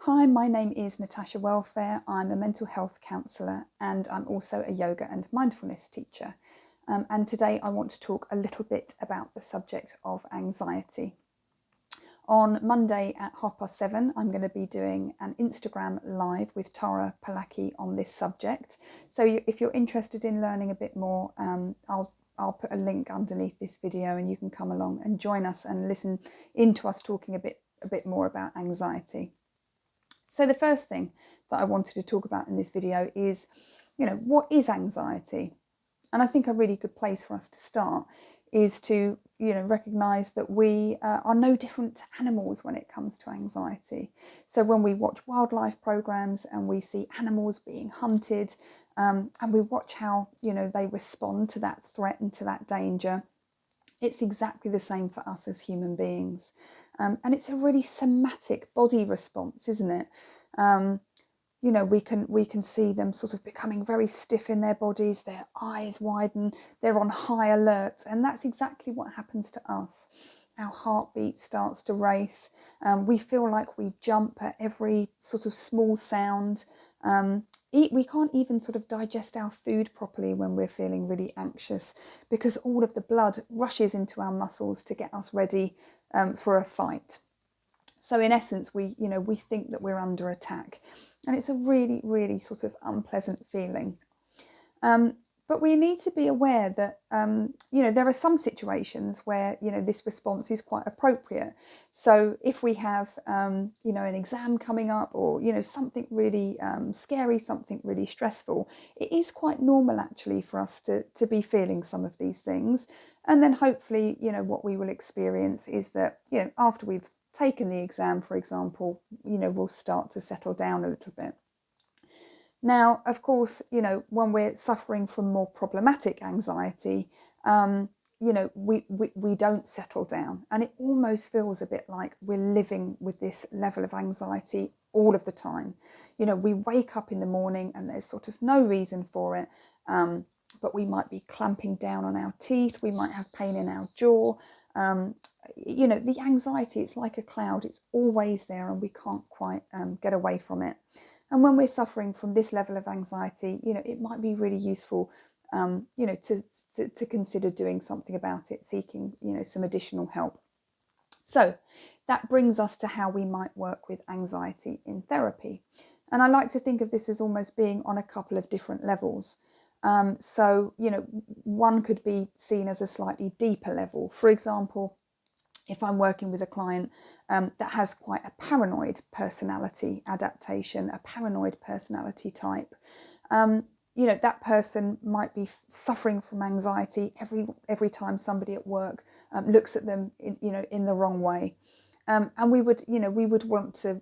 Hi, my name is Natasha Welfare. I'm a mental health counsellor and I'm also a yoga and mindfulness teacher. And today I want to talk a little bit about the subject of anxiety. On Monday at 7:30, I'm going to be doing an Instagram live with Tara Palaki on this subject. So if you're interested in learning a bit more, I'll put a link underneath this video and you can come along and join us and listen into us talking a bit more about anxiety. So the first thing that I wanted to talk about in this video is, what is anxiety? And I think a really good place for us to start is to, recognise that we are no different to animals when it comes to anxiety. So when we watch wildlife programmes and we see animals being hunted, and we watch how, they respond to that threat and to that danger, it's exactly the same for us as human beings. And it's a really somatic body response, isn't it? We can see them sort of becoming very stiff in their bodies, their eyes widen, they're on high alert, and that's exactly what happens to us. Our heartbeat starts to race. We feel like we jump at every sort of small sound. We can't even sort of digest our food properly when we're feeling really anxious, because all of the blood rushes into our muscles to get us ready for a fight. So in essence, we think that we're under attack, and it's a really, really sort of unpleasant feeling. But we need to be aware that, there are some situations where, this response is quite appropriate. So if we have, an exam coming up, or, something really scary, something really stressful, it is quite normal actually for us to be feeling some of these things. And then hopefully, what we will experience is that, after we've taken the exam, for example, we'll start to settle down a little bit. Now, of course, when we're suffering from more problematic anxiety, we don't settle down, and it almost feels a bit like we're living with this level of anxiety all of the time. We wake up in the morning and there's sort of no reason for it, but we might be clamping down on our teeth, we might have pain in our jaw. The anxiety, it's like a cloud, it's always there and we can't quite get away from it. And when we're suffering from this level of anxiety, it might be really useful, to consider doing something about it, seeking, some additional help. So that brings us to how we might work with anxiety in therapy. And I like to think of this as almost being on a couple of different levels. So, one could be seen as a slightly deeper level. For example, if I'm working with a client that has quite a paranoid personality adaptation, a paranoid personality type, that person might be suffering from anxiety every time somebody at work looks at them in the wrong way. And we would want to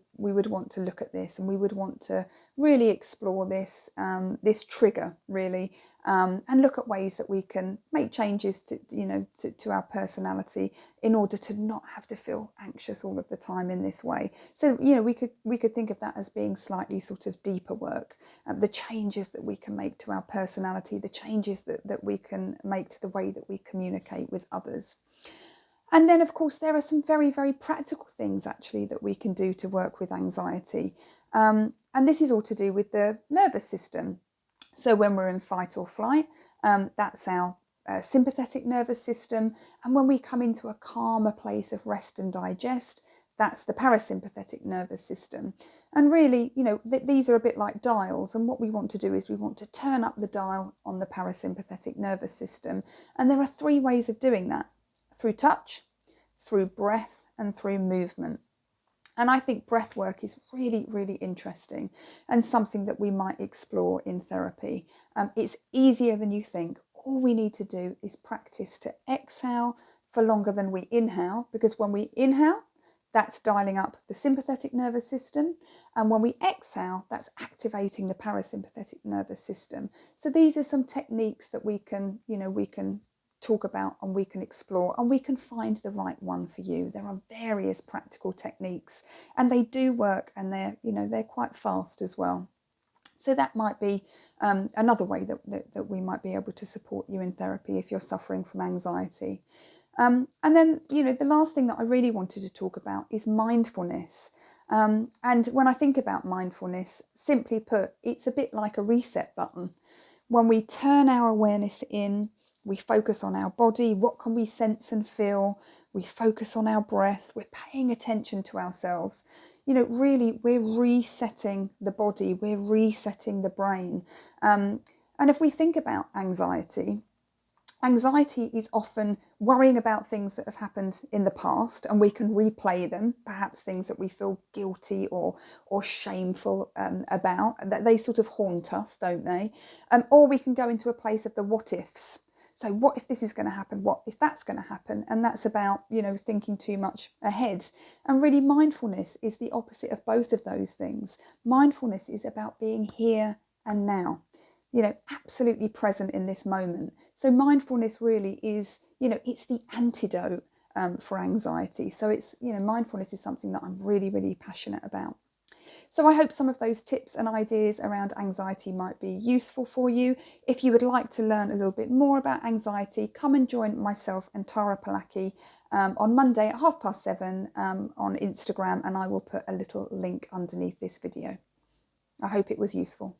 look at this, and we would want to really explore this trigger really, and look at ways that we can make changes to our personality in order to not have to feel anxious all of the time in this way. So we could think of that as being slightly sort of deeper work, the changes that we can make to our personality, the changes that we can make to the way that we communicate with others. And then, of course, there are some very, very practical things actually that we can do to work with anxiety. And this is all to do with the nervous system. So when we're in fight or flight, that's our sympathetic nervous system. And when we come into a calmer place of rest and digest, that's the parasympathetic nervous system. And really, these are a bit like dials. And what we want to do is we want to turn up the dial on the parasympathetic nervous system. And there are 3 ways of doing that: through touch, through breath, and through movement. And I think breath work is really, really interesting and something that we might explore in therapy. It's easier than you think. All we need to do is practice to exhale for longer than we inhale, because when we inhale, that's dialing up the sympathetic nervous system. And when we exhale, that's activating the parasympathetic nervous system. So these are some techniques that we can talk about and we can explore, and we can find the right one for you. There are various practical techniques and they do work, and they're quite fast as well. So that might be another way that we might be able to support you in therapy if you're suffering from anxiety. And then, the last thing that I really wanted to talk about is mindfulness. And when I think about mindfulness, simply put, it's a bit like a reset button. When we turn our awareness in, we focus on our body, what can we sense and feel? We focus on our breath, we're paying attention to ourselves. Really, we're resetting the body, we're resetting the brain. And if we think about anxiety is often worrying about things that have happened in the past, and we can replay them, perhaps things that we feel guilty or shameful about, that they sort of haunt us, don't they? Or we can go into a place of the what ifs. So what if this is going to happen? What if that's going to happen? And that's about, thinking too much ahead. And really, mindfulness is the opposite of both of those things. Mindfulness is about being here and now, absolutely present in this moment. So mindfulness really is, it's the antidote for anxiety. So it's, mindfulness is something that I'm really, really passionate about. So I hope some of those tips and ideas around anxiety might be useful for you. If you would like to learn a little bit more about anxiety, come and join myself and Tara Palaki on Monday at 7:30 on Instagram, and I will put a little link underneath this video. I hope it was useful.